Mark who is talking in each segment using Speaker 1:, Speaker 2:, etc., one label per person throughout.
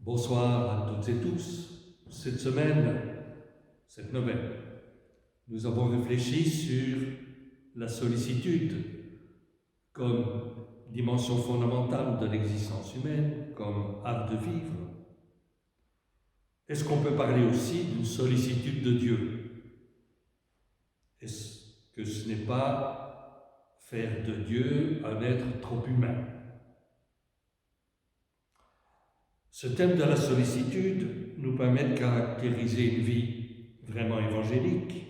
Speaker 1: Bonsoir à toutes et tous. Cette semaine, cette nouvelle, nous avons réfléchi sur la sollicitude comme dimension fondamentale de l'existence humaine, comme art de vivre. Est-ce qu'on peut parler aussi d'une sollicitude de Dieu? Est-ce que ce n'est pas faire de Dieu un être trop humain? Ce thème de la sollicitude nous permet de caractériser une vie vraiment évangélique.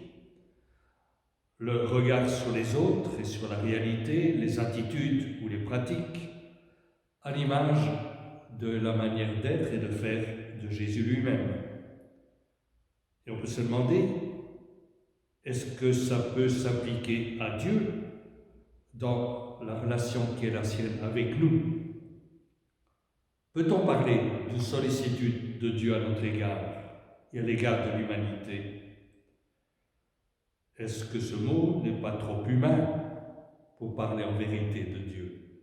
Speaker 1: Le regard sur les autres et sur la réalité, les attitudes ou les pratiques, à l'image de la manière d'être et de faire de Jésus lui-même. Et on peut se demander, est-ce que ça peut s'appliquer à Dieu dans la relation qui est la sienne avec nous? Peut-on parler d'une sollicitude de Dieu à notre égard et à l'égard de l'humanité? Est-ce que ce mot n'est pas trop humain pour parler en vérité de Dieu?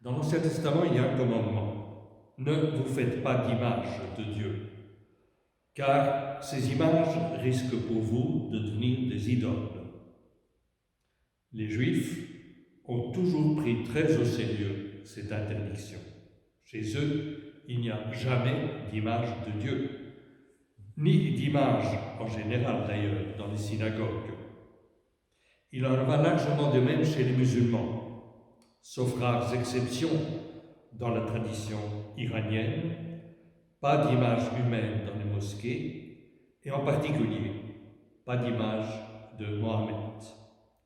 Speaker 1: Dans l'Ancien Testament, il y a un commandement. Ne vous faites pas d'image de Dieu, car ces images risquent pour vous de devenir des idoles. Les Juifs ont toujours pris très au sérieux cette interdiction. Chez eux, il n'y a jamais d'image de Dieu, ni d'image en général d'ailleurs dans les synagogues. Il en va largement de même chez les musulmans, sauf rares exceptions dans la tradition iranienne, pas d'image humaine dans les mosquées, et en particulier, pas d'image de Mohammed.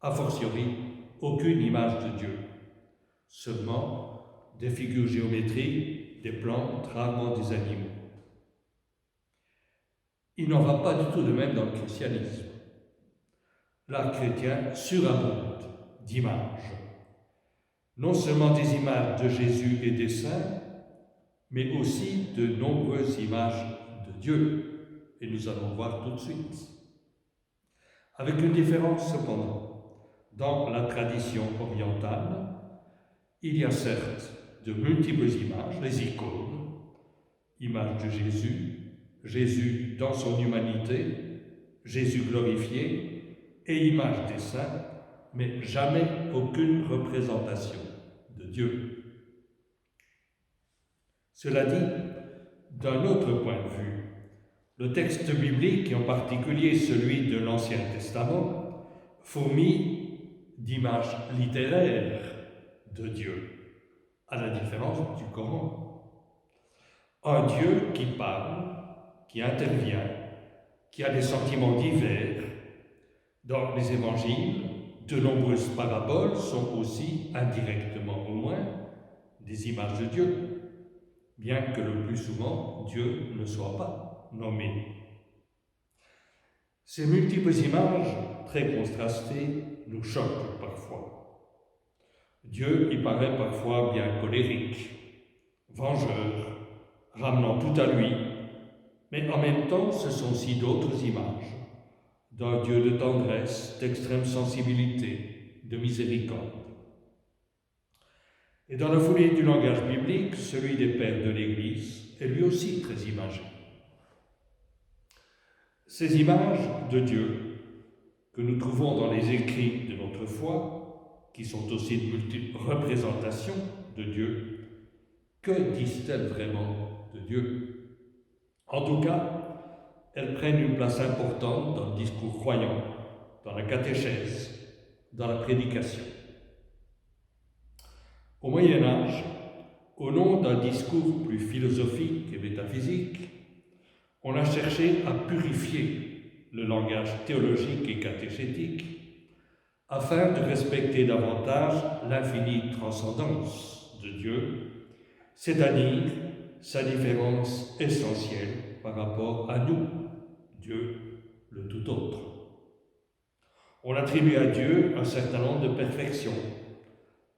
Speaker 1: A fortiori, aucune image de Dieu, seulement des figures géométriques, des plantes, rarement des animaux. Il n'en va pas du tout de même dans le christianisme. L'art chrétien surabonde d'images, non seulement des images de Jésus et des saints, mais aussi de nombreuses images de Dieu, et nous allons voir tout de suite. Avec une différence cependant. Dans la tradition orientale, il y a certes de multiples images, les icônes, images de Jésus, Jésus dans son humanité, Jésus glorifié, et images des saints, mais jamais aucune représentation de Dieu. Cela dit, d'un autre point de vue, le texte biblique, et en particulier celui de l'Ancien Testament, fourmille d'images littéraires de Dieu, à la différence du Coran. Un Dieu qui parle, qui intervient, qui a des sentiments divers. Dans les évangiles, de nombreuses paraboles sont aussi, indirectement au moins, des images de Dieu, bien que le plus souvent, Dieu ne soit pas nommé. Ces multiples images, très contrastées, nous choquent parfois. Dieu y paraît parfois bien colérique, vengeur, ramenant tout à lui, mais en même temps, ce sont aussi d'autres images d'un Dieu de tendresse, d'extrême sensibilité, de miséricorde. Et dans la foulée du langage biblique, celui des pères de l'Église est lui aussi très imagé. Ces images de Dieu que nous trouvons dans les écrits de notre foi, qui sont aussi de multiples représentations de Dieu, que disent-elles vraiment de Dieu? En tout cas, elles prennent une place importante dans le discours croyant, dans la catéchèse, dans la prédication. Au Moyen Âge, au nom d'un discours plus philosophique et métaphysique, on a cherché à purifier le langage théologique et catéchétique afin de respecter davantage l'infinie transcendance de Dieu, c'est-à-dire sa différence essentielle par rapport à nous, Dieu le tout autre. On attribue à Dieu un certain nombre de perfections,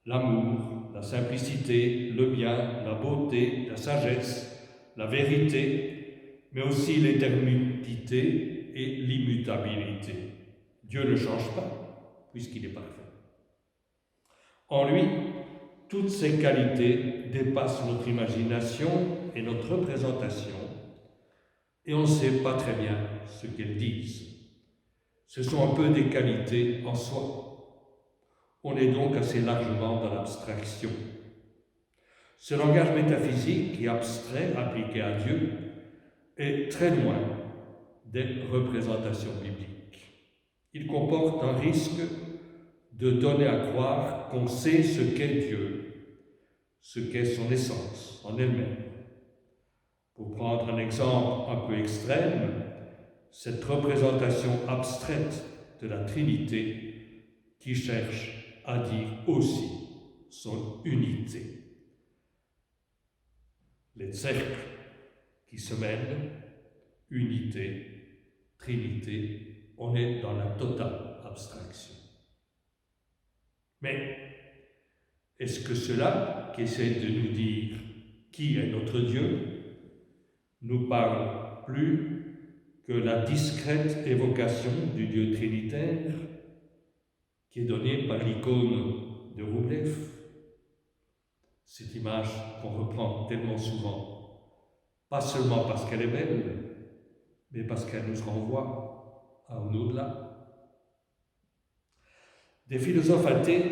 Speaker 1: l'amour, la simplicité, le bien, la beauté, la sagesse, la vérité, mais aussi l'éternité et l'immutabilité. Dieu ne change pas, puisqu'il est parfait. En lui, toutes ces qualités dépassent notre imagination et notre représentation, et on ne sait pas très bien ce qu'elles disent. Ce sont un peu des qualités en soi. On est donc assez largement dans l'abstraction. Ce langage métaphysique et abstrait appliqué à Dieu est très loin des représentations bibliques. Il comporte un risque de donner à croire qu'on sait ce qu'est Dieu, ce qu'est son essence en elle-même. Pour prendre un exemple un peu extrême, cette représentation abstraite de la Trinité qui cherche à dire aussi son unité. Les cercles qui se mêlent, unité, Trinité, on est dans la totale abstraction. Mais est-ce que cela qu'essaie de nous dire qui est notre Dieu nous parle plus que la discrète évocation du Dieu trinitaire qui est donnée par l'icône de Roublev, cette image qu'on reprend tellement souvent, pas seulement parce qu'elle est belle, mais parce qu'elle nous renvoie à un au-delà. Des philosophes athées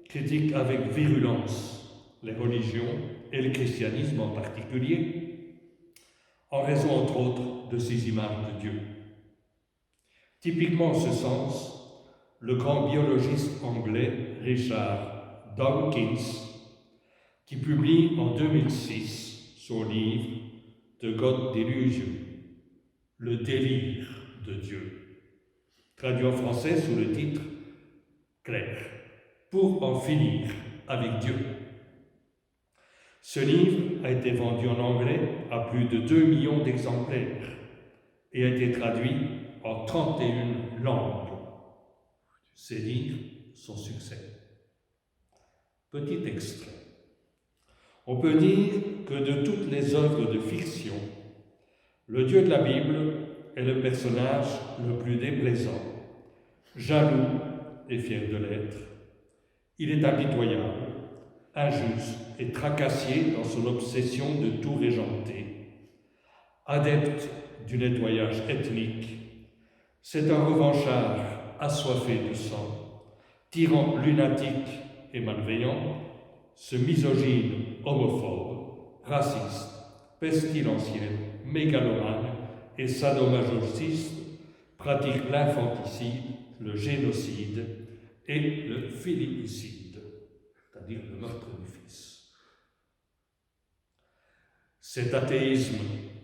Speaker 1: critiquent avec virulence les religions et le christianisme en particulier, en raison entre autres de ces images de Dieu. Typiquement en ce sens, le grand biologiste anglais Richard Dawkins, qui publie en 2006 son livre The God Delusion, le délire de Dieu, traduit en français sous le titre Clair, pour en finir avec Dieu. Ce livre a été vendu en anglais à plus de 2 millions d'exemplaires et a été traduit en 31 langues. C'est dire son succès. Petit extrait. On peut dire que de toutes les œuvres de fiction, le Dieu de la Bible est le personnage le plus déplaisant, jaloux et fier de l'être. Il est impitoyable, injuste et tracassier dans son obsession de tout régenter. Adepte du nettoyage ethnique, c'est un revanchard assoiffé de sang, tyran lunatique et malveillant, ce misogyne homophobe, raciste, pestilentiel, mégalomane et sadomasochiste pratique l'infanticide, le génocide et le félinicide, c'est-à-dire le meurtre du fils. Cet athéisme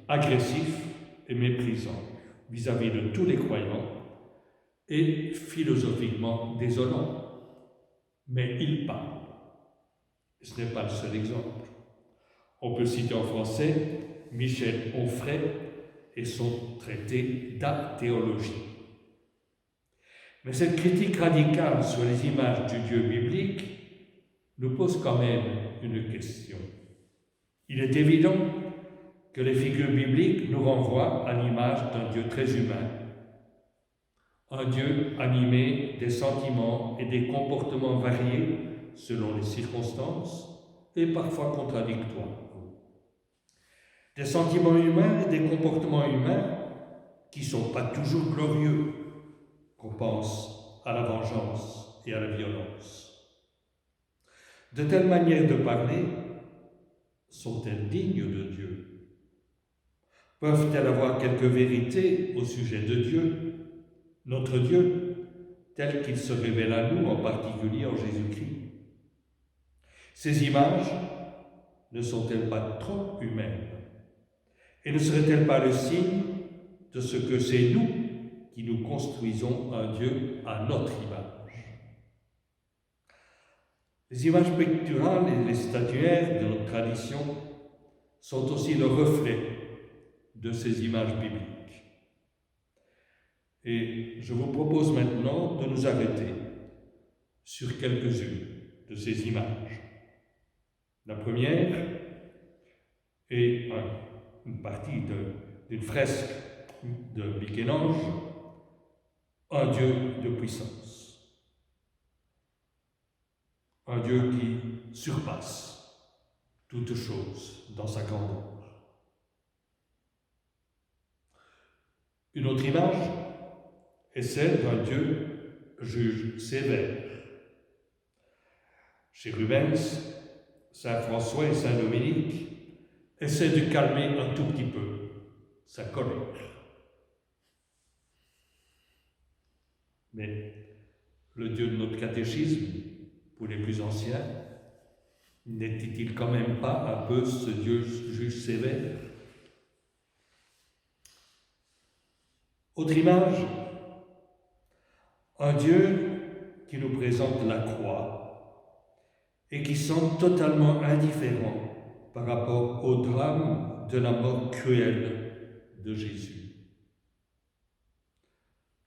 Speaker 1: agressif et méprisant vis-à-vis de tous les croyants est philosophiquement désolant, mais il parle. Ce n'est pas le seul exemple. On peut citer en français Michel Onfray et son traité d'athéologie. Mais cette critique radicale sur les images du Dieu biblique nous pose quand même une question. Il est évident que les figures bibliques nous renvoient à l'image d'un Dieu très humain, un Dieu animé des sentiments et des comportements variés selon les circonstances et parfois contradictoires. Des sentiments humains et des comportements humains qui ne sont pas toujours glorieux, qu'on pense à la vengeance et à la violence. De telles manières de parler sont-elles dignes de Dieu? Peuvent-elles avoir quelque vérité au sujet de Dieu, notre Dieu, tel qu'il se révèle à nous, en particulier en Jésus-Christ? Ces images ne sont-elles pas trop humaines? Et ne seraient-elles pas le signe de ce que c'est nous qui nous construisons un Dieu à notre image? Les images picturales et les statuaires de notre tradition sont aussi le reflet de ces images bibliques. Et je vous propose maintenant de nous arrêter sur quelques-unes de ces images. La première est une partie d'une fresque de Michel-Ange, un Dieu de puissance. Un Dieu qui surpasse toute chose dans sa grandeur. Une autre image est celle d'un Dieu juge sévère. Chez Rubens, Saint François et Saint Dominique essaient de calmer un tout petit peu sa colère. Mais le Dieu de notre catéchisme, pour les plus anciens, n'était-il quand même pas un peu ce Dieu juge sévère? Autre image, un Dieu qui nous présente la croix et qui semble totalement indifférent par rapport au drame de la mort cruelle de Jésus.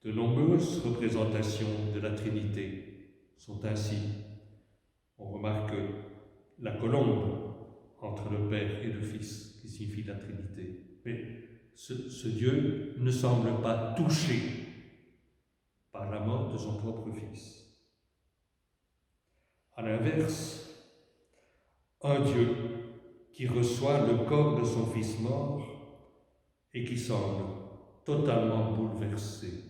Speaker 1: De nombreuses représentations de la Trinité sont ainsi. On remarque la colombe entre le Père et le Fils, qui signifie la Trinité. Mais ce Dieu ne semble pas touché par la mort de son propre Fils. À l'inverse, un Dieu qui reçoit le corps de son Fils mort et qui semble totalement bouleversé.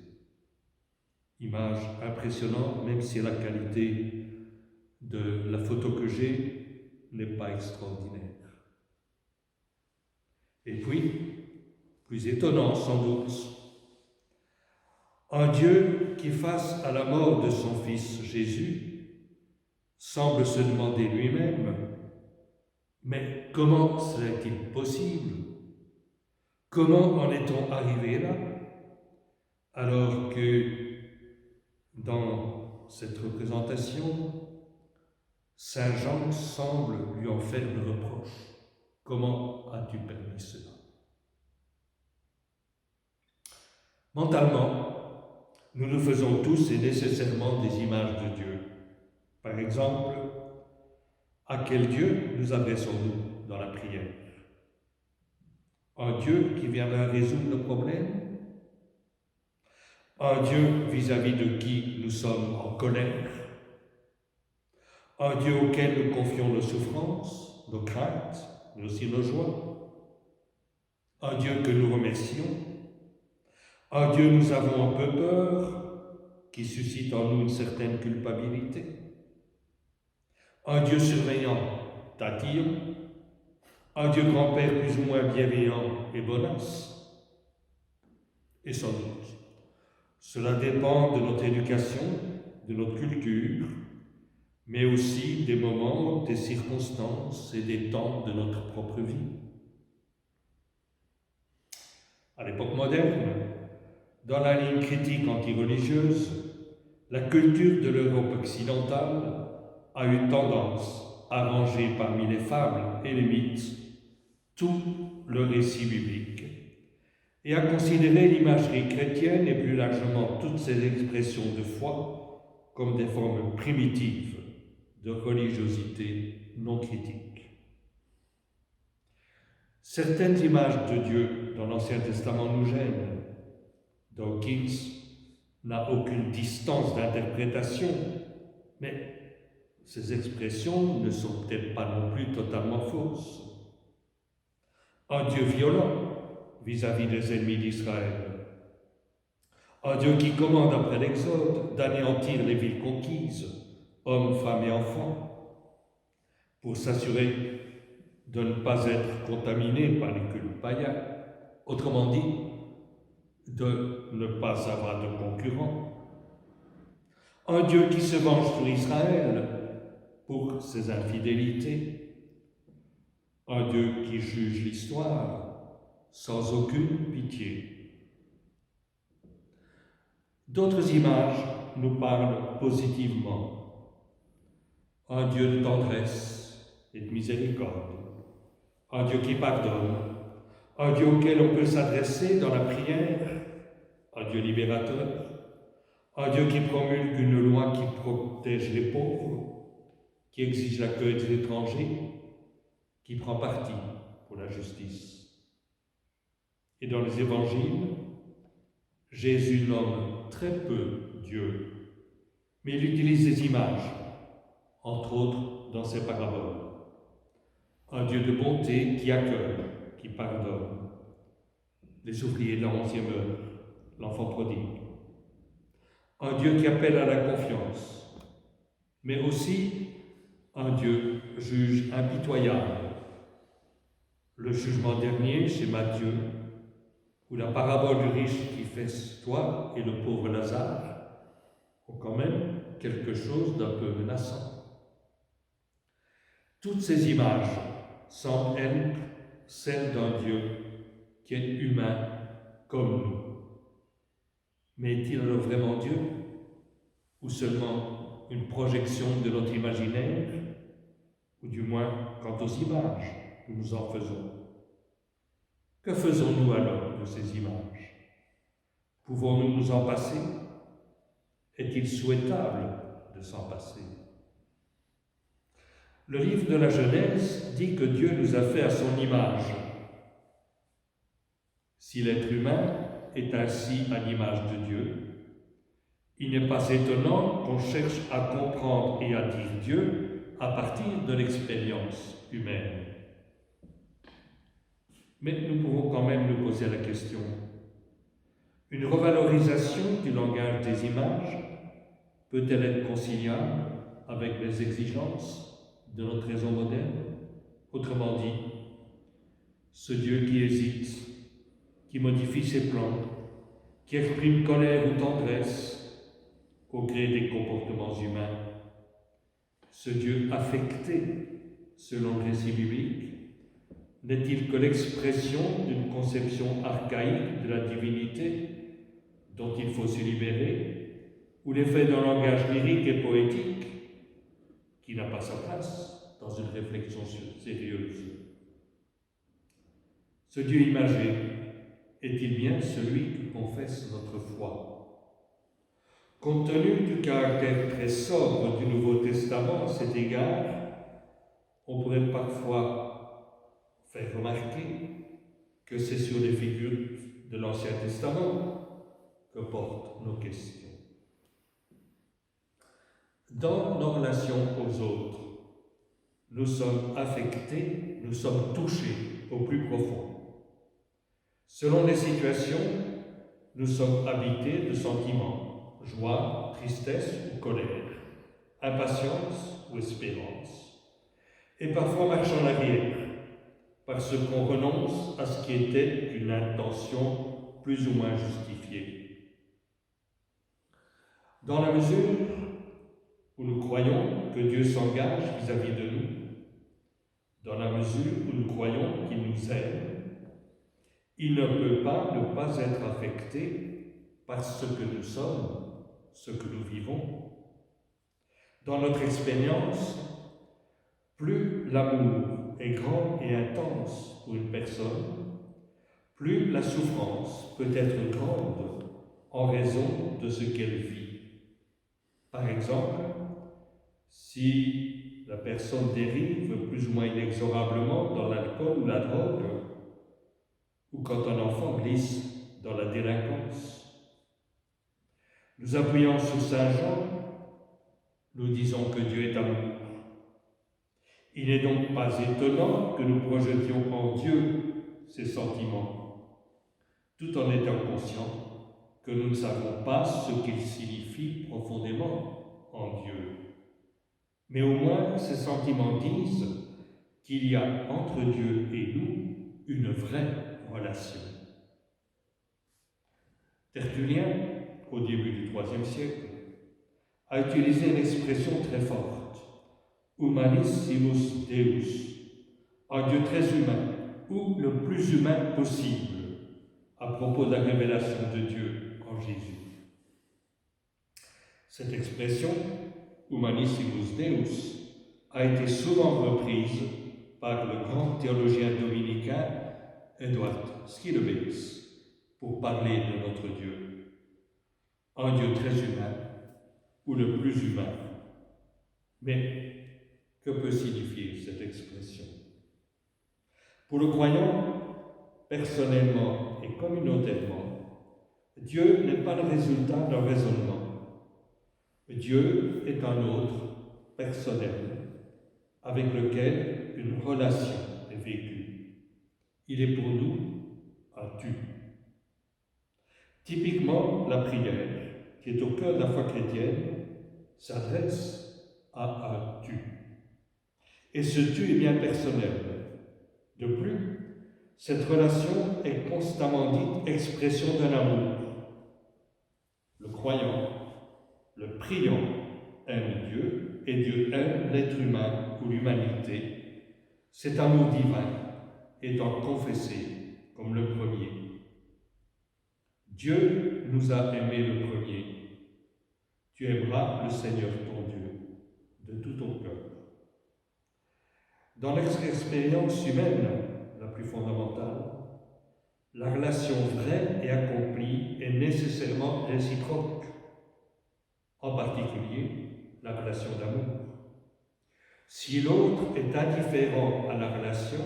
Speaker 1: Image impressionnante, même si la qualité de la photo que j'ai n'est pas extraordinaire. Et puis, plus étonnant sans doute, un Dieu qui, face à la mort de son Fils Jésus, semble se demander lui-même, mais comment serait-il possible? Comment en est-on arrivé là? Alors que dans cette représentation, Saint Jean semble lui en faire le reproche. Comment as-tu permis cela? Mentalement, nous nous faisons tous et nécessairement des images de Dieu. Par exemple, à quel Dieu nous adressons-nous dans la prière? Un Dieu qui viendra résoudre nos problèmes? Un Dieu vis-à-vis de qui nous sommes en colère? Un Dieu auquel nous confions nos souffrances, nos craintes, mais aussi nos joies? Un Dieu que nous remercions? Un Dieu nous avons un peu peur, qui suscite en nous une certaine culpabilité? Un Dieu surveillant, tatillon? Un Dieu grand-père plus ou moins bienveillant et bonasse? Et sans doute, cela dépend de notre éducation, de notre culture, mais aussi des moments, des circonstances et des temps de notre propre vie. À l'époque moderne, dans la ligne critique anti-religieuse, la culture de l'Europe occidentale a eu tendance à ranger parmi les fables et les mythes tout le récit biblique et à considérer l'imagerie chrétienne et plus largement toutes ses expressions de foi comme des formes primitives de religiosité non critique. Certaines images de Dieu dans l'Ancien Testament nous gênent. Dawkins n'a aucune distance d'interprétation, mais ces expressions ne sont peut-être pas non plus totalement fausses. Un Dieu violent vis-à-vis des ennemis d'Israël. Un Dieu qui commande après l'Exode d'anéantir les villes conquises, hommes, femmes et enfants, pour s'assurer de ne pas être contaminé par les cultes païens. Autrement dit, de ne pas avoir de concurrents. Un Dieu qui se venge sur Israël pour ses infidélités. Un Dieu qui juge l'histoire sans aucune pitié. D'autres images nous parlent positivement. Un Dieu de tendresse et de miséricorde. Un Dieu qui pardonne. Un Dieu auquel on peut s'adresser dans la prière. Un Dieu libérateur. Un Dieu qui promulgue une loi qui protège les pauvres, qui exige l'accueil des étrangers, qui prend parti pour la justice. Et dans les évangiles, Jésus nomme très peu Dieu, mais il utilise des images, entre autres dans ses paraboles. Un Dieu de bonté qui accueille, qui pardonne. Les ouvriers de la 11e heure, l'enfant prodigue. Un Dieu qui appelle à la confiance, mais aussi un Dieu juge impitoyable. Le jugement dernier chez Matthieu, où la parabole du riche qui festoie et le pauvre Lazare ont quand même quelque chose d'un peu menaçant. Toutes ces images semblent être celles d'un Dieu qui est humain comme nous. Mais est-il alors vraiment Dieu? Ou seulement une projection de notre imaginaire? Ou du moins quant aux images que nous en faisons? Que faisons-nous alors de ces images? Pouvons-nous nous en passer? Est-il souhaitable de s'en passer? Le livre de la Genèse dit que Dieu nous a fait à son image. Si l'être humain est ainsi à l'image de Dieu, il n'est pas étonnant qu'on cherche à comprendre et à dire Dieu à partir de l'expérience humaine. Mais nous pouvons quand même nous poser la question. Une revalorisation du langage des images peut-elle être conciliable avec les exigences de notre raison moderne? Autrement dit, ce Dieu qui hésite, qui modifie ses plans, qui exprime colère ou tendresse au gré des comportements humains, ce Dieu affecté selon le récit biblique, n'est-il que l'expression d'une conception archaïque de la divinité dont il faut se libérer, ou l'effet d'un langage lyrique et poétique qui n'a pas sa place dans une réflexion sérieuse? Ce Dieu imagé est-il bien celui qui confesse notre foi? Compte tenu du caractère très sobre du Nouveau Testament à cet égard, on pourrait parfois faire remarquer que c'est sur les figures de l'Ancien Testament que portent nos questions. Dans nos relations aux autres, nous sommes affectés, nous sommes touchés au plus profond. Selon les situations, nous sommes habités de sentiments, joie, tristesse ou colère, impatience ou espérance, et parfois marche en arrière, parce qu'on renonce à ce qui était une intention plus ou moins justifiée. Dans la mesure où nous croyons que Dieu s'engage vis-à-vis de nous, dans la mesure où nous croyons qu'il nous aime, il ne peut pas ne pas être affecté par ce que nous sommes, ce que nous vivons. Dans notre expérience, plus l'amour est grand et intense pour une personne, plus la souffrance peut être grande en raison de ce qu'elle vit. Par exemple, si la personne dérive plus ou moins inexorablement dans l'alcool ou la drogue, ou quand un enfant glisse dans la délinquance. Nous appuyons sur Saint Jean, nous disons que Dieu est amour. Il n'est donc pas étonnant que nous projetions en Dieu ces sentiments, tout en étant conscients que nous ne savons pas ce qu'ils signifient profondément en Dieu. Mais au moins, ces sentiments disent qu'il y a entre Dieu et nous une vraie relation. Tertullien, au début du IIIe siècle, a utilisé une expression très forte, humanissimus Deus, un Dieu très humain, ou le plus humain possible, à propos de la révélation de Dieu en Jésus. Cette expression, humanissimus Deus, a été souvent reprise par le grand théologien dominicain Edward Schillebeeckx pour parler de notre Dieu. Un Dieu très humain, ou le plus humain. Mais que peut signifier cette expression? Pour le croyant, personnellement et communautairement, Dieu n'est pas le résultat d'un raisonnement. Dieu est un autre, personnel, avec lequel une relation est vécue. Il est pour nous un tu. Typiquement, la prière, qui est au cœur de la foi chrétienne, s'adresse à un tu. Et ce tu est bien personnel. De plus, cette relation est constamment dite expression d'un amour. Le croyant, le priant aime Dieu et Dieu aime l'être humain ou l'humanité. Cet amour divin étant confessé comme le premier. Dieu nous a aimés le premier. Tu aimeras le Seigneur ton Dieu de tout ton cœur. Dans l'expérience humaine la plus fondamentale, la relation vraie et accomplie est nécessairement réciproque, en particulier la relation d'amour. Si l'autre est indifférent à la relation,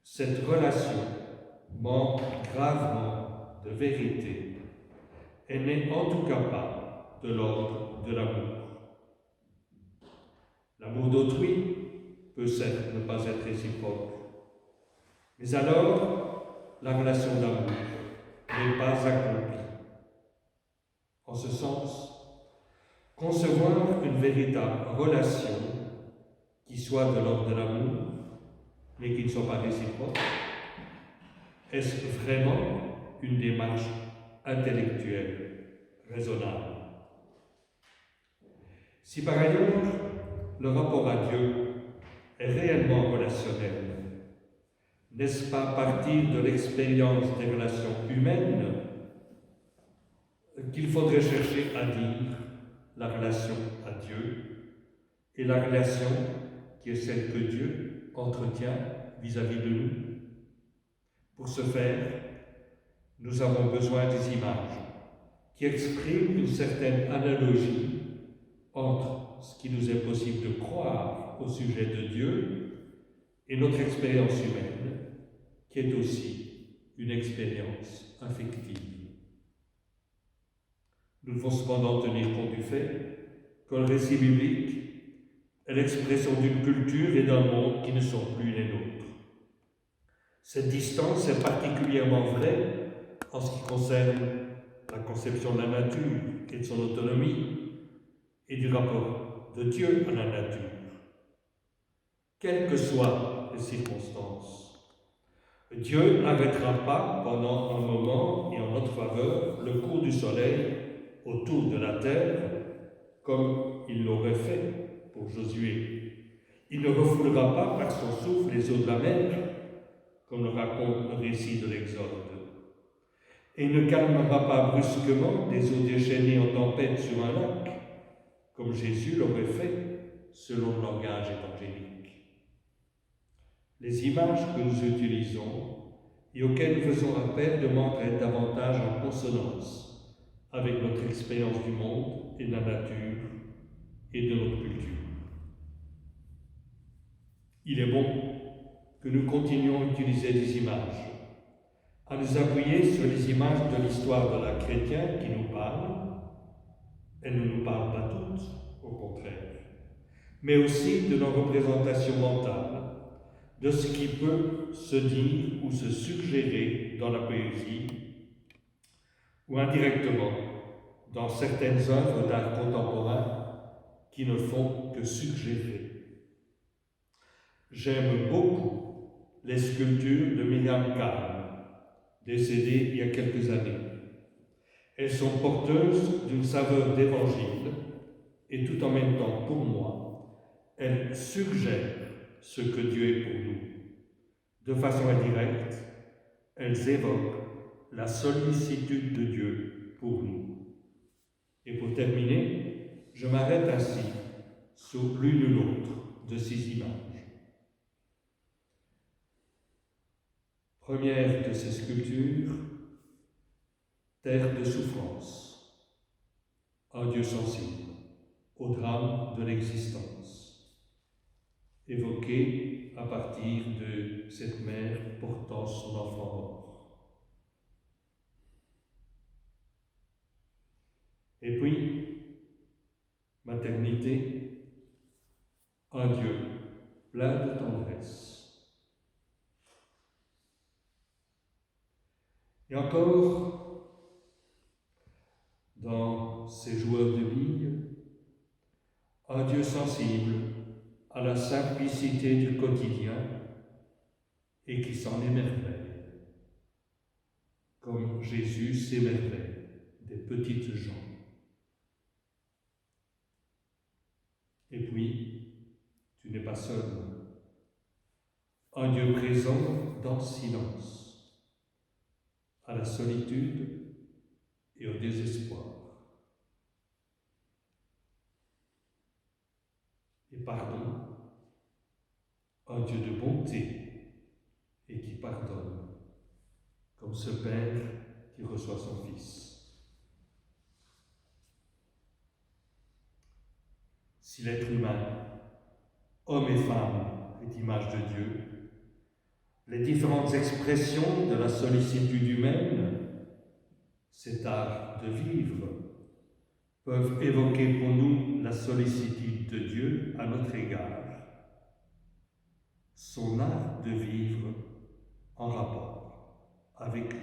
Speaker 1: cette relation manque gravement de vérité. Elle n'est en tout cas pas de l'ordre de l'amour. L'amour d'autrui peut certes ne pas être réciproque, mais alors la relation d'amour n'est pas accomplie. En ce sens, concevoir une véritable relation qui soit de l'ordre de l'amour, mais qui ne soit pas réciproque, est-ce vraiment une démarche intellectuelle raisonnable? Si par ailleurs le rapport à Dieu est réellement relationnel, n'est-ce pas à partir de l'expérience des relations humaines qu'il faudrait chercher à dire la relation à Dieu et la relation qui est celle que Dieu entretient vis-à-vis de nous? Pour ce faire, nous avons besoin des images qui expriment une certaine analogie entre ce qui nous est possible de croire au sujet de Dieu et notre expérience humaine, qui est aussi une expérience affective. Nous devons cependant tenir compte du fait que le récit biblique est l'expression d'une culture et d'un monde qui ne sont plus les nôtres. Cette distance est particulièrement vraie en ce qui concerne la conception de la nature et de son autonomie et du rapport de Dieu à la nature. Quelles que soient les circonstances, Dieu n'arrêtera pas pendant un moment et en notre faveur le cours du soleil autour de la terre comme il l'aurait fait pour Josué. Il ne refoulera pas par son souffle les eaux de la mer, comme le raconte le récit de l'Exode. Et il ne calmera pas brusquement des eaux déchaînées en tempête sur un lac, comme Jésus l'aurait fait selon le langage évangélique. Les images que nous utilisons et auxquelles nous faisons appel demandent d'être davantage en consonance avec notre expérience du monde et de la nature et de notre culture. Il est bon que nous continuions à utiliser des images, à nous appuyer sur les images de l'histoire de la chrétienne qui nous parle. Elles ne nous parlent pas toutes, au contraire, mais aussi de nos représentations mentales, de ce qui peut se dire ou se suggérer dans la poésie, ou indirectement dans certaines œuvres d'art contemporain qui ne font que suggérer. J'aime beaucoup les sculptures de Myriam Kahn, décédée il y a quelques années. Elles sont porteuses d'une saveur d'évangile et tout en même temps, pour moi, elles suggèrent ce que Dieu est pour nous. De façon indirecte, elles évoquent la sollicitude de Dieu pour nous. Et pour terminer, je m'arrête ainsi sur l'une ou l'autre de ces images. Première de ces sculptures, terre de souffrance, un Dieu sensible au drame de l'existence, évoqué à partir de cette mère portant son enfant mort. Et puis, maternité, un Dieu plein de tendresse. Et encore, dans ces joueurs de billes, un Dieu sensible à la simplicité du quotidien et qui s'en émerveille, comme Jésus s'émerveille des petites gens. Et puis, tu n'es pas seul. Un Dieu présent dans le silence, à la solitude et au désespoir. Et pardon, un Dieu de bonté et qui pardonne, comme ce Père qui reçoit son Fils. Si l'être humain, homme et femme, est image de Dieu, les différentes expressions de la sollicitude humaine, cet art de vivre, peuvent évoquer pour nous la sollicitude de Dieu à notre égard, son art de vivre en rapport avec lui.